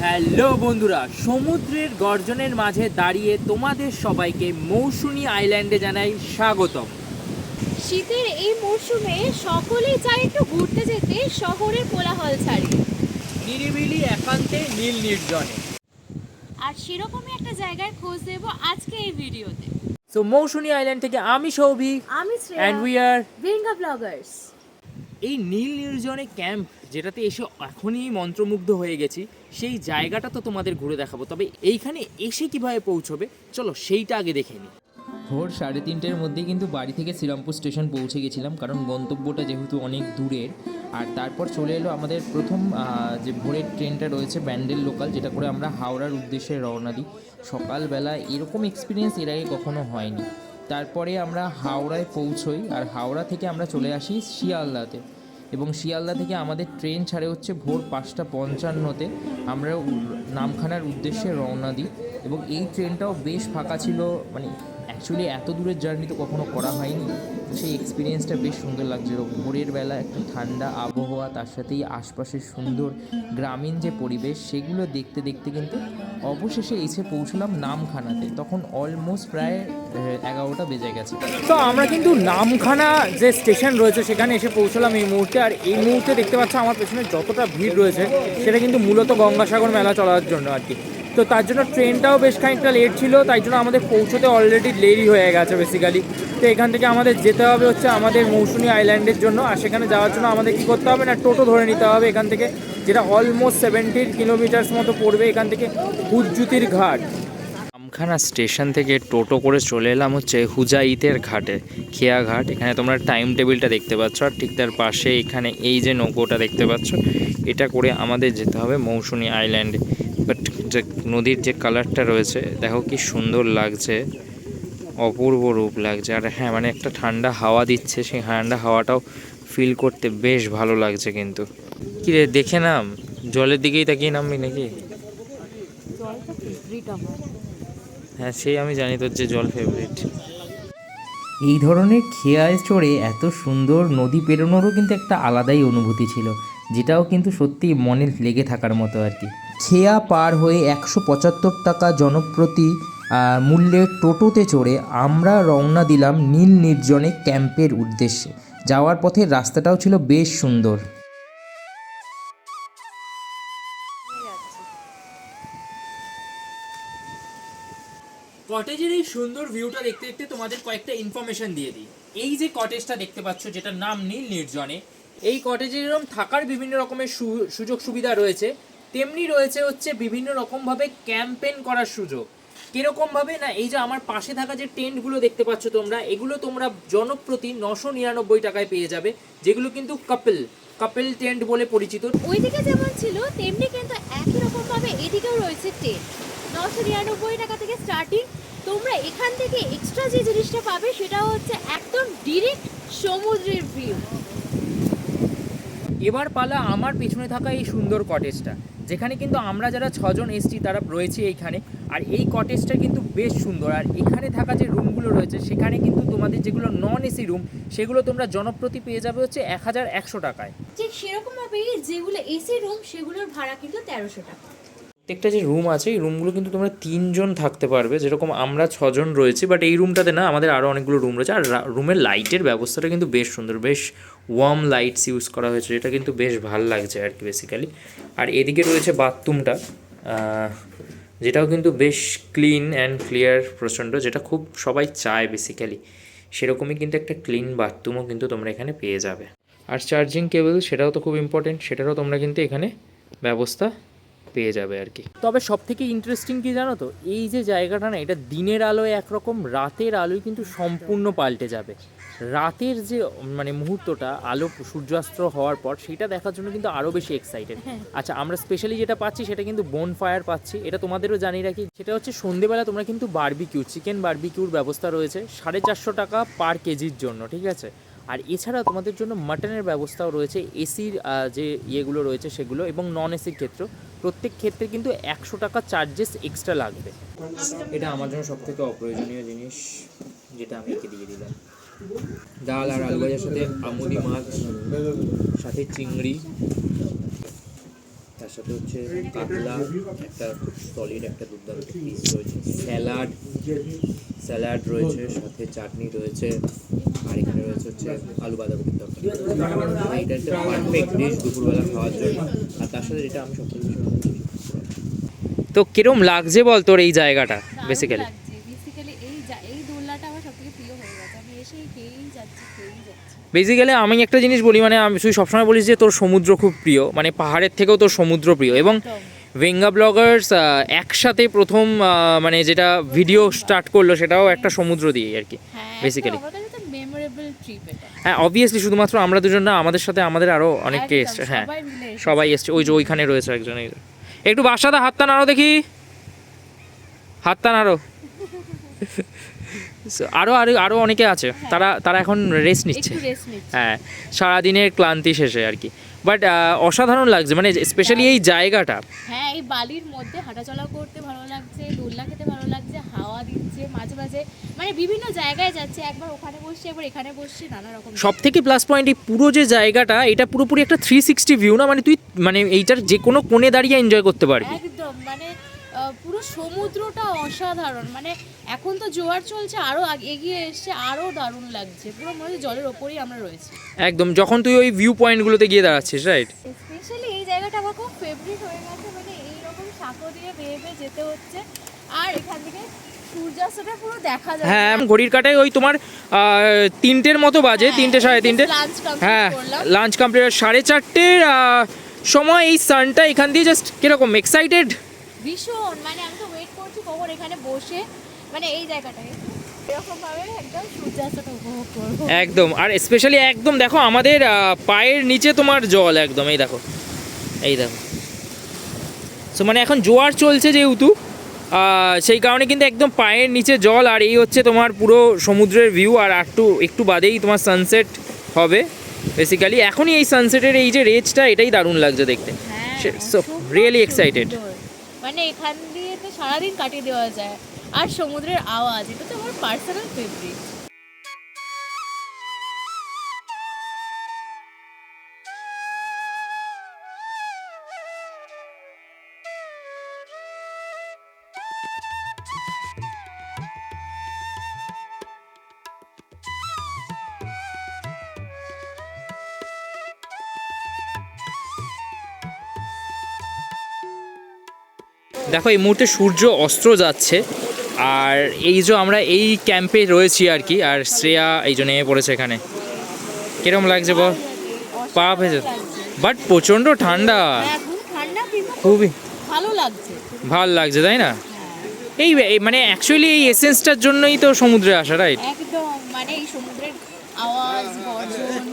Hello বন্ধুরা, সমুদ্রের গর্জনের মাঝে দাঁড়িয়ে তোমাদের সবাইকে মৌসুনী আইল্যান্ডে জানাই স্বাগতম। শীতের এই মরশুমে সকলেই চায় একটু ঘুরতে যেতে শহরের কোলাহল ছাড়িয়ে, নিরিবিলি একান্তে নীল নির্জনে। আর সেরকমই একটা জায়গার খোঁজ দেব আজকে এই ভিডিওতে। সো মৌসুনী আইল্যান্ড থেকে আমি সৌভিক আমি অ্যান্ড উই আর ভিঙ্গা ব্লগার্স। এই নীল নির্জনে ক্যাম্প যেটাতে এসে এখনই মন্ত্রমুগ্ধ হয়ে গেছি, সেই জায়গাটা তো তোমাদের ঘুরে দেখাবো। তবে এইখানে এসে কিভাবে পৌঁছবে চলো সেইটা আগে দেখে নিই। ভোর 3:30-এর মধ্যেই কিন্তু বাড়ি থেকে শ্রীরামপুর স্টেশন পৌঁছে গেছিলাম, কারণ গন্তব্যটা যেহেতু অনেক দূরের। আর তারপর চলে এলো আমাদের প্রথম যে ভোরের ট্রেনটা রয়েছে ব্যান্ডেল লোকাল, যেটা করে আমরা হাওড়ার উদ্দেশ্যে রওনা দিই। সকালবেলা এরকম এক্সপিরিয়েন্স এর আগে কখনো হয়নি। তারপরে আমরা হাওড়ায় পৌঁছোই, আর হাওড়া থেকে আমরা চলে আসি শিয়ালদাতে, এবং শিয়ালদা থেকে আমাদের ট্রেন ছাড়ে হচ্ছে ভোর 5:55-তে। আমরা নামখানার উদ্দেশ্যে রওনা দিই, এবং এই ট্রেনটাও বেশ ফাঁকা ছিল। মানে অ্যাকচুয়ালি এত দূরের জার্নি তো কখনো করা হয়নি, তো সেই এক্সপিরিয়েন্সটা বেশ সুন্দর লাগছিল। ভোরের বেলা একটা ঠান্ডা আবহাওয়া, তার সাথেই আশপাশের সুন্দর গ্রামীণ যে পরিবেশ, সেগুলো দেখতে দেখতে কিন্তু অবশেষে এসে পৌঁছলাম নামখানাতে। তখন অলমোস্ট প্রায় 11টা বেজে গেছে। তো আমরা কিন্তু নামখানা যে স্টেশন রয়েছে সেখানে এসে পৌঁছলাম এই মুহূর্তে। আর এই মুহূর্তে দেখতে পাচ্ছ আমার পেছনে যতটা ভিড় রয়েছে সেটা কিন্তু মূলত গঙ্গাসাগর মেলা চলার জন্য আর কি। তো তার জন্য ট্রেনটাও বেশ খানিকটা লেট ছিল, তাই জন্য আমাদের পৌঁছতে অলরেডি দেরি হয়ে গেছে বেসিক্যালি। তো এখান থেকে আমাদের যেতে হবে হচ্ছে আমাদের মৌসুনী আইল্যান্ডের জন্য। আর সেখানে যাওয়ার জন্য আমাদের কী করতে হবে না, টোটো ধরে নিতে হবে এখান থেকে, যেটা অলমোস্ট 70 কিলোমিটার্স মতো পড়বে এখান থেকে হুজ্জুতির ঘাট। নামখানা স্টেশন থেকে টোটো করে চলে এলাম হচ্ছে হুজাইতের ঘাটে, খেয়া ঘাট। এখানে তোমরা টাইম টেবিলটা দেখতে পাচ্ছ, আর ঠিক তার পাশে এখানে এই যে নৌকোটা দেখতে পাচ্ছ, এটা করে আমাদের যেতে হবে মৌসুনী আইল্যান্ডে। বাট যে নদীর যে কালারটা রয়েছে দেখো কি সুন্দর লাগছে, অপূর্ব রূপ লাগছে। আর হ্যাঁ, মানে একটা ঠান্ডা হাওয়া দিচ্ছে, সেই ঠান্ডা হাওয়াটাও ফিল করতে বেশ ভালো লাগছে। কিন্তু কি রে, দেখে নাম, জলের দিকেই তাকিয়ে নামবি নাকি? হ্যাঁ, সেই আমি জানি তোর যে জল ফেভারিট। এই ধরনের খেয়ায় চড়ে এত সুন্দর নদী পেরোনোরও কিন্তু একটা আলাদাই অনুভূতি ছিল, যেটাও কিন্তু সত্যি মনে লেগে থাকার মতো আর কি। খেয়া পার হয়ে 175 টাকা জনপ্রতি মূল্যের টোটোতে চড়ে আমরা রওনা দিলাম নীল নির্জনে ক্যাম্পের উদ্দেশ্যে। যাওয়ার পথে রাস্তাটাও ছিল বেশ সুন্দর। কটেজের এই সুন্দর ভিউটা দেখতে দেখতে তোমাদের কয়েকটা ইনফরমেশন দিয়ে দিই। এই যে কটেজটা দেখতে পাচ্ছ, যেটার নাম নীল নির্জনে, এই কটেজের এরকম থাকার বিভিন্ন রকমের সুযোগ সুবিধা রয়েছে, তেমনি রয়েছে হচ্ছে বিভিন্ন রকমভাবে ক্যাম্পেন করার সুযোগ। কীরকমভাবে না, এই যে আমার পাশে থাকা যে টেন্টগুলো দেখতে পাচ্ছ তোমরা, এগুলো তোমরা জনপ্রতি 999 টাকায় পেয়ে যাবে, যেগুলো কিন্তু কাপেল টেন্ট বলে পরিচিত। ওইদিকে যেমন ছিল তেমনি কিন্তু একই রকম ভাবে এদিকেও রয়েছে টেন্ট, 999 টাকা থেকে স্টার্টিং। তোমরা এখান থেকে এক্সট্রা যে জিনিসটা পাবে সেটা হচ্ছে একদম ডিরেক্ট সমুদ্রের ভিউ। এবার পালা আমার পেছনে থাকা এই সুন্দর কটেজটা, যেখানে কিন্তু আমরা যারা 6 জন এসছি তারা রয়েছে এইখানে। আর এই কটেজটা কিন্তু বেশ সুন্দর। আর এখানে থাকা যে রুমগুলো রয়েছে সেখানে কিন্তু তোমাদের যেগুলো নন এসি রুম, সেগুলো তোমরা জনপ্রতি পেয়ে যাবে হচ্ছে 1100 টাকায়। ঠিক সেরকমভাবেই যেগুলো এসি রুম সেগুলোর ভাড়া কিন্তু 1300 টাকা। প্রত্যেকটা যে রুম আছে এই রুমগুলো কিন্তু তোমরা 3 জন থাকতে পারবে, যেরকম আমরা 6 জন রয়েছি। বাট এই রুমটাতে না, আমাদের আরও অনেকগুলো রুম রয়েছে। আর রুমের লাইটের ব্যবস্থাটা কিন্তু বেশ সুন্দর, বেশ ওয়ার্ম লাইটস ইউজ করা হয়েছে, যেটা কিন্তু বেশ ভালো লাগছে আর কি বেসিক্যালি। আর এদিকে রয়েছে বাথরুমটা, যেটাও কিন্তু বেশ ক্লিন অ্যান্ড ক্লিয়ার প্রচণ্ড, যেটা খুব সবাই চায় বেসিক্যালি। সেরকমই কিন্তু একটা ক্লিন বাথরুমও কিন্তু তোমরা এখানে পেয়ে যাবে। আর চার্জিং কেবল, সেটাও তো খুব ইম্পর্টেন্ট, সেটারও তোমরা কিন্তু এখানে ব্যবস্থা পেয়ে যাবে আর কি। তবে সব থেকে ইন্টারেস্টিং কি জানো তো, এই যে জায়গাটা না, এটা দিনের আলোয় একরকম, রাতের আলোয় কিন্তু সম্পূর্ণ পাল্টে যাবে। রাতের যে মানে মুহূর্তটা, আলো সূর্যাস্ত হওয়ার পর, সেটা দেখার জন্য কিন্তু আরও বেশি এক্সাইটেড। আচ্ছা, আমরা স্পেশালি যেটা পাচ্ছি সেটা কিন্তু বোন ফায়ার পাচ্ছি। এটা তোমাদেরও জানিয়ে রাখি, সেটা হচ্ছে সন্ধেবেলা তোমরা কিন্তু চিকেন বারবিকিউর ব্যবস্থা রয়েছে 450 টাকা পার কেজির জন্য, ঠিক আছে। আর এছাড়া তোমাদের জন্য মাটনের ব্যবস্থাও রয়েছে, এসির যে ইয়েগুলো রয়েছে সেগুলো, এবং নন এসির ক্ষেত্রে প্রত্যেক ক্ষেত্রে কিন্তু 100 টাকা চার্জেস এক্সট্রা লাগবে। এটা আমার জন্য সবথেকে অপ্রয়োজনীয় জিনিস, যেটা আমি একে দিয়ে দিলাম। ডাল আর আলু ভাজার সাথে আমুদি মাছ, সাথে চিংড়ি, তার তার সাথে হচ্ছে কাতলা একটা খুব সলিড একটা দুর্দান্ত পিস রয়েছে, স্যালাড রয়েছে, সাথে চাটনি রয়েছে, আর এখানে রয়েছে হচ্ছে আলু বাঁধাকপির তরকারি। এটা একটা পারফেক্ট ডিশ দুপুরবেলা খাওয়ার জন্য। আর তার সাথে এটা আমি সবথেকে বেশি ভালো লাগছে। তো কিরম লাগছে বল তোর এই জায়গাটা বেসিক্যালি? বেসিক্যালি এই দোলনাটা আমার সবথেকে প্রিয় হয়ে গেছে, আমি এসেই খেয়েই যাচ্ছি। বেসিক্যালি আমি একটা জিনিস বলি, মানে আমি তুই সবসময় বলিস যে তোর সমুদ্র খুব প্রিয়, মানে পাহাড়ের থেকেও তোর সমুদ্র প্রিয়, এবং ভেঙ্গা ব্লগার্স একসাথে প্রথম মানে যেটা ভিডিও স্টার্ট করলো সেটাও একটা সমুদ্র দিয়ে আর কি বেসিক্যালি। হ্যাঁ অবভিয়াসলি শুধুমাত্র আমরা দুজন না, আমাদের সাথে আমাদের আরও অনেকে এসছে। হ্যাঁ সবাই এসছে, ওই যে ওইখানে রয়েছে একজন। একটু বাসাদা হাতটা নাড়ো দেখি, হাতটা নাড়ো। আরও আরও আরও অনেকে আছে, তারা এখন রেস্ট নিচ্ছে। হ্যাঁ সারাদিনের ক্লান্তি শেষে আর কি। বাট অসাধারণ লাগছে, মানে স্পেশালি এই জায়গাটা। হ্যাঁ এই বালির মধ্যে হাঁটাচলা করতে ভালো লাগছে, দোলনা খেতে ভালো লাগছে, হাওয়া দিচ্ছে মাঝে মাঝে, মানে বিভিন্ন জায়গায় যাচ্ছে, একবার ওখানে বসছে একবার এখানে বসছে, নানা রকম। সব থেকে প্লাস পয়েন্ট এই পুরো যে জায়গাটা, এটা পুরোপুরি একটা 360 ভিউ না, মানে তুই মানে এইটার যে কোনো কোণে দাঁড়িয়ে এনজয় করতে পারবি একদম। মানে পুরো সমুদ্রটা অসাধারণ, মানে এখন তো জোয়ার চলছে, আরো এগিয়ে এসছে, আরো দারুণ লাগছে, পুরো মনে হচ্ছে জলের ওপরেই আমরা রয়েছি একদম, যখন তুই ওই ভিউ পয়েন্টগুলোতে গিয়ে দাঁড়াচ্ছিস, রাইট? স্পেশালি এই জায়গাটা আমার খুব ফেভারিট হয়ে গেছে, মানে এইরকম সাঁকো দিয়ে বেয়ে বেয়ে যেতে হচ্ছে, আর এখান থেকে সূর্যাস্তটা পুরো দেখা যায়। হ্যাঁ ঘড়ির কাটায় ওই তোমার 3টের মতো বাজে, 3টে 3:30। হ্যাঁ লাঞ্চ কমপ্লিট, 4:30-র সময় এই সানটা এখান দিয়ে জাস্ট কিরকম এক্সাইটেড ভীষণ, মানে আমি তো ওয়েট করছি কখন এখানে বসে মানে এই জায়গাটায় এরকম ভাবে একদম সূর্যাস্তটা উপভোগ করবো একদম। আর স্পেশালি একদম দেখো আমাদের পায়ের নিচে তোমার জল একদম, এই দেখো সো মানে এখন জোয়ার চলছে যেহেতু সেই কারণে কিন্তু একদম পায়ের নিচে জল, আর এই হচ্ছে তোমার পুরো সমুদ্রের ভিউ। আর একটু বাদেই তোমার সানসেট হবে বেসিক্যালি। এখনই এই সানসেটের এই যে রেঞ্জটা, এটাই দারুণ লাগছে দেখতে। সো রিয়েলি এক্সাইটেড, মানে এখান দিয়ে তো সারাদিন কাটিয়ে দেওয়া যায়। আর সমুদ্রের আওয়াজ, এটা তো আমার পার্সোনাল ফেভারিট। দেখো এই মুহূর্তে সূর্য অস্ত যাচ্ছে, আর এই যে আমরা এই ক্যাম্পে রয়েছি আর কি, আর শ্রেয়া এই জন্য পড়েছে এখানে। কিরকম লাগছে বল? পা ভেজে, বাট প্রচণ্ড ঠান্ডা, খুবই ভালো লাগছে তাই না? এই মানে অ্যাকচুয়ালি এই এসেন্সটার জন্যই তো সমুদ্রে আসা, রাইট? একদম, মানে এই সমুদ্রের আওয়াজ, গর্জন,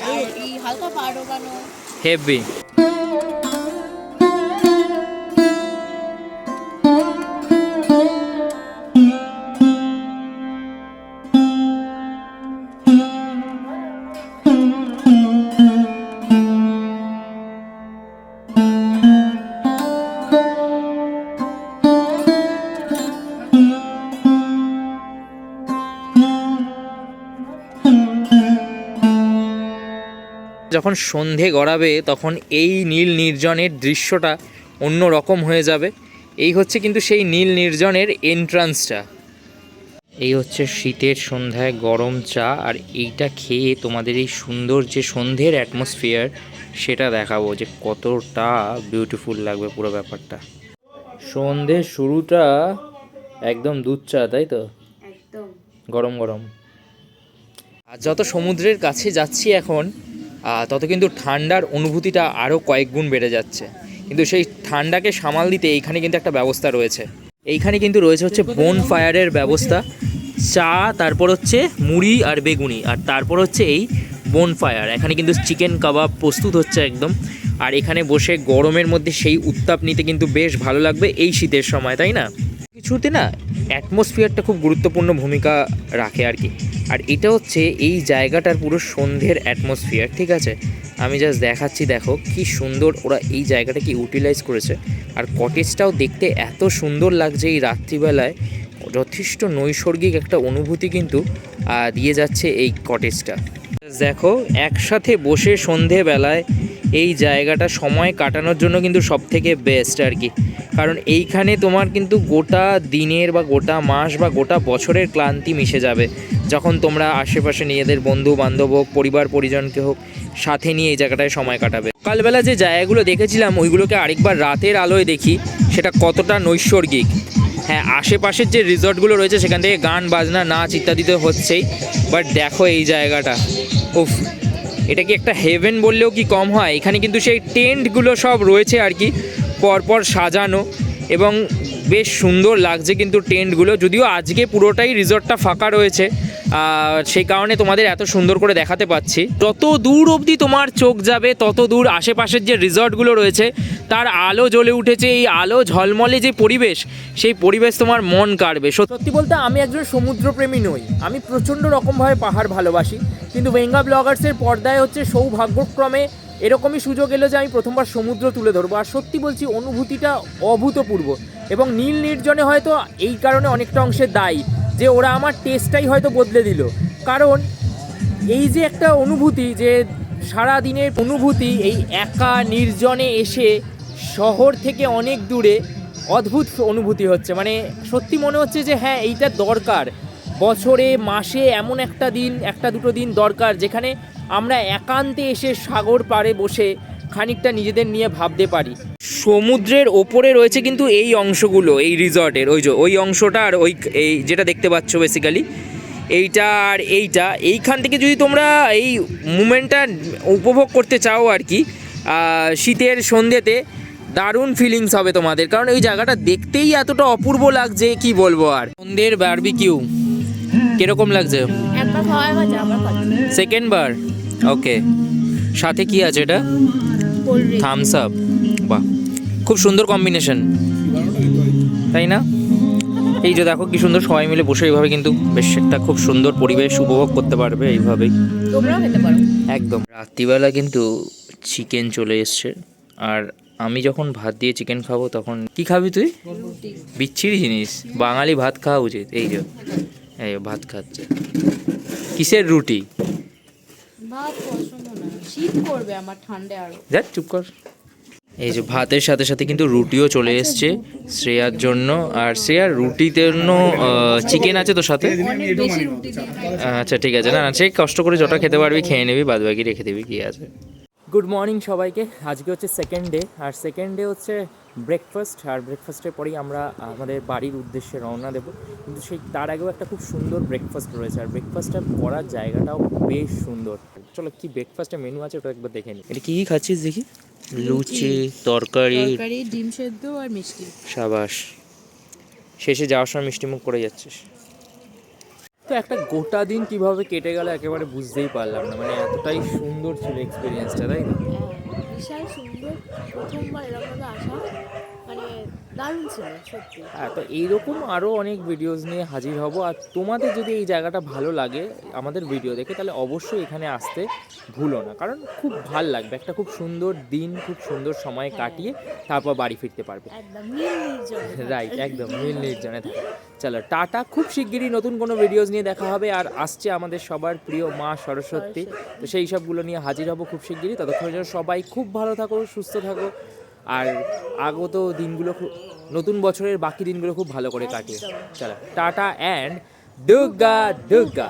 আর এই হালকা পা ডোবানো, হেভি। যখন সন্ধে গড়াবে তখন এই নীল নির্জনের দৃশ্যটা অন্য রকম হয়ে যাবে। এই হচ্ছে কিন্তু সেই নীল নির্জনের এন্ট্রান্সটা। এই হচ্ছে শীতের সন্ধ্যায় গরম চা, আর এইটা খেয়ে তোমাদের এই সুন্দর যে সন্ধ্যের অ্যাটমসফিয়ার সেটা দেখাবো যে কতটা বিউটিফুল লাগবে পুরো ব্যাপারটা। সন্ধ্যের শুরুটা একদম দুধ চা, তাই তো? একদম গরম গরম। আর যত সমুদ্রের কাছে যাচ্ছি এখন তত কিন্তু ঠান্ডার অনুভূতিটা আরও কয়েক গুণ বেড়ে যাচ্ছে, কিন্তু সেই ঠান্ডাকে সামাল দিতে এইখানে কিন্তু একটা ব্যবস্থা রয়েছে। এইখানে কিন্তু রয়েছে হচ্ছে বোন ফায়ারের ব্যবস্থা, চা, তারপর হচ্ছে মুড়ি আর বেগুনি, আর তারপর হচ্ছে এই বোন ফায়ার। এখানে কিন্তু চিকেন কাবাব প্রস্তুত হচ্ছে একদম, আর এখানে বসে গরমের মধ্যে সেই উত্তাপ নিতে কিন্তু বেশ ভালো লাগবে এই শীতের সময়, তাই না? কিছুতে না অ্যাটমসফিয়ারটা খুব গুরুত্বপূর্ণ ভূমিকা রাখে আর কি। আর এটা হচ্ছে এই জায়গাটার পুরো সন্ধ্যের অ্যাটমসফিয়ার, ঠিক আছে? আমি জাস্ট দেখাচ্ছি, দেখো কি সুন্দর ওরা এই জায়গাটাকে ইউটিলাইজ করেছে। আর কটেজটাও দেখতে এত সুন্দর লাগছে এই রাত্রিবেলায়, যথেষ্ট নৈসর্গিক একটা অনুভূতি কিন্তু দিয়ে যাচ্ছে এই কটেজটা। দেখো একসাথে বসে সন্ধেবেলায় এই জায়গাটা সময় কাটানোর জন্য কিন্তু সবথেকে বেস্ট আর কি। কারণ এইখানে তোমার কিন্তু গোটা দিনের বা গোটা মাস বা গোটা বছরের ক্লান্তি মিশে যাবে যখন তোমরা আশেপাশে নিজেদের বন্ধু বান্ধব হোক, পরিবার পরিজনকে হোক সাথে নিয়ে এই জায়গাটায় সময় কাটাবে। সকালবেলা যে জায়গাগুলো দেখেছিলাম ওইগুলোকে আরেকবার রাতের আলোয় দেখি সেটা কতটা নৈসর্গিক। হ্যাঁ, আশেপাশের যে রিসর্টগুলো রয়েছে সেখান থেকে গান বাজনা নাচ ইত্যাদি তো হচ্ছেই, বাট দেখো এই জায়গাটা, উফ, এটা কি একটা হেভেন বললেও কি কম হয়। এখানে কিন্তু সেই টেন্টগুলো সব রয়েছে আর কি পরপর সাজানো, এবং বেশ সুন্দর লাগছে কিন্তু টেন্টগুলো, যদিও আজকে পুরোটাই রিসর্টটা ফাঁকা রয়েছে সেই কারণে তোমাদের এত সুন্দর করে দেখাতে পাচ্ছি। যত দূর অবধি তোমার চোখ যাবে তত দূর আশেপাশের যে রিসর্টগুলো রয়েছে তার আলো জ্বলে উঠেছে, এই আলো ঝলমলে যে পরিবেশ, সেই পরিবেশ তোমার মন কাড়বে। সত্যি বলতে আমি একজন সমুদ্রপ্রেমী নই, আমি প্রচণ্ড রকমভাবে পাহাড় ভালোবাসি, কিন্তু বেঙ্গা ব্লগার্সের পর্দায় হচ্ছে সৌভাগ্যক্রমে এরকমই সুযোগ এলো যে আমি প্রথমবার সমুদ্র তুলে ধরবো। আর সত্যি বলছি অনুভূতিটা অভূতপূর্ব, এবং নীল নির্জনে হয়তো এই কারণে অনেকটা অংশে দায়ী যে ওরা আমার টেস্টটাই হয়তো বদলে দিল। কারণ এই যে একটা অনুভূতি, যে সারা দিনের অনুভূতি, এই একা নির্জনে এসে শহর থেকে অনেক দূরে অদ্ভুত অনুভূতি হচ্ছে। মানে সত্যি মনে হচ্ছে যে হ্যাঁ, এইটা দরকার, বছরে মাসে এমন একটা দিন, একটা দুটো দিন দরকার যেখানে আমরা একান্তে এসে সাগর পাড়ে বসে খানিকটা নিজেদের নিয়ে ভাবতে পারি। সমুদ্রের ওপরে রয়েছে কিন্তু এই অংশগুলো এই রিসর্টের, ওই অংশটা আর এই যেটা দেখতে পাচ্ছ বেসিক্যালি এইটা আর এইখান থেকে যদি তোমরা এই মুমেন্টটা উপভোগ করতে চাও আর কি শীতের সন্ধ্যেতে, দারুণ ফিলিংস হবে তোমাদের। কারণ এই জায়গাটা দেখতেই এতটা অপূর্ব লাগছে, কি বলবো। আর সন্ধ্যের বারবিকিউ কিরকম লাগছে? একবার খাওয়া গেছে, আবার খাচ্ছি। সেকেন্ড বার, ওকে। সাথে কি আছে এটা? Thums Up. বাহ, খুব সুন্দর কম্বিনেশন, তাই না? এই যে দেখো কি সুন্দর সবাই মিলে বসে এইভাবে কিন্তু বেশ একটা খুব সুন্দর পরিবেশ উপভোগ করতে পারবে এইভাবেই। তোমরাও খেতে পারো। একদম। রাত্রিবেলা কিন্তু চিকেন চলে এসছে, আর আমি যখন ভাত দিয়ে চিকেন খাবো তখন কি খাবি তুই? বিচ্ছিরি জিনিস, বাঙালি ভাত খাওয়া উচিত। এই ভাত খাচ্ছে, কিসের রুটি? ভাত পছন্দ না, শীত করবে আমার, ঠান্ডা আরো। দেখ চুপ কর। এই যে ভাতের সাথে সাথে কিন্তু রুটিও চলে এসছে শ্রেয়ার জন্য, আর শ্রেয়ার রুটির জন্য চিকেন আছে তো সাথে। অনেক বেশি রুটি দিয়ে খাই। আচ্ছা ঠিক আছে, না সে কষ্ট করে যটা খেতে পারবি খেয়ে নিবি, বাদ বাকি রেখে দিবি, কি আছে। গুড মর্নিং সবাইকে। আজকে হচ্ছে সেকেন্ড ডে, আর সেকেন্ড ডে হচ্ছে ব্রেকফাস্ট, আর ব্রেকফাস্টের পরেই আমরা আমাদের বাড়ির উদ্দেশ্যে রওনা দেবো। কিন্তু সেই তার আগেও একটা খুব সুন্দর ব্রেকফাস্ট রয়েছে, আর ব্রেকফাস্টটা করার জায়গাটাও বেশ সুন্দর। চলো কি ব্রেকফাস্টের মেনু আছে ওটা একবার দেখে নিই। এটা কী খাচ্ছিস দেখি? লুচি, তরকারি, ডিম সেদ্ধ আর মিষ্টি। সাবাস, শেষে যাওয়ার সময় মিষ্টি মুখ করে যাচ্ছিস। তো একটা গোটা দিন কিভাবে কেটে গেল একেবারে বুঝতেই পারলাম না, মানে এতটাই সুন্দর ছিল এক্সপিরিয়েন্সটা, তাই না? বিশাল সুন্দর, প্রথমবার এরকমভাবে আসা, মানে দারুণ ছিল সত্যি। হ্যাঁ, তো এইরকম আরও অনেক ভিডিওস নিয়ে হাজির হব। আর তোমাদের যদি এই জায়গাটা ভালো লাগে আমাদের ভিডিও দেখে, তাহলে অবশ্যই এখানে আসতে ভুলো না, কারণ খুব ভাল লাগবে। একটা খুব সুন্দর দিন, খুব সুন্দর সময় কাটিয়ে তারপর বাড়ি ফিরতে পারবে। একদম নীল নির্জন। রাইট, একদম নীল নির্জনে থাকে। চলো টাটা, খুব শিগগিরই নতুন কোনো ভিডিওস নিয়ে দেখা হবে। আর আসছে আমাদের সবার প্রিয় মা সরস্বতী, তো সেই সবগুলো নিয়ে হাজির হব খুব শিগগিরই। ততক্ষণের জন্য সবাই খুব ভালো থাকো, সুস্থ থাকো, আর আগত দিনগুলো নতুন বছরের বাকি দিনগুলো খুব ভালো করে কাটিয়ে। চলো টাটা অ্যান্ড দুর্গা দুর্গা।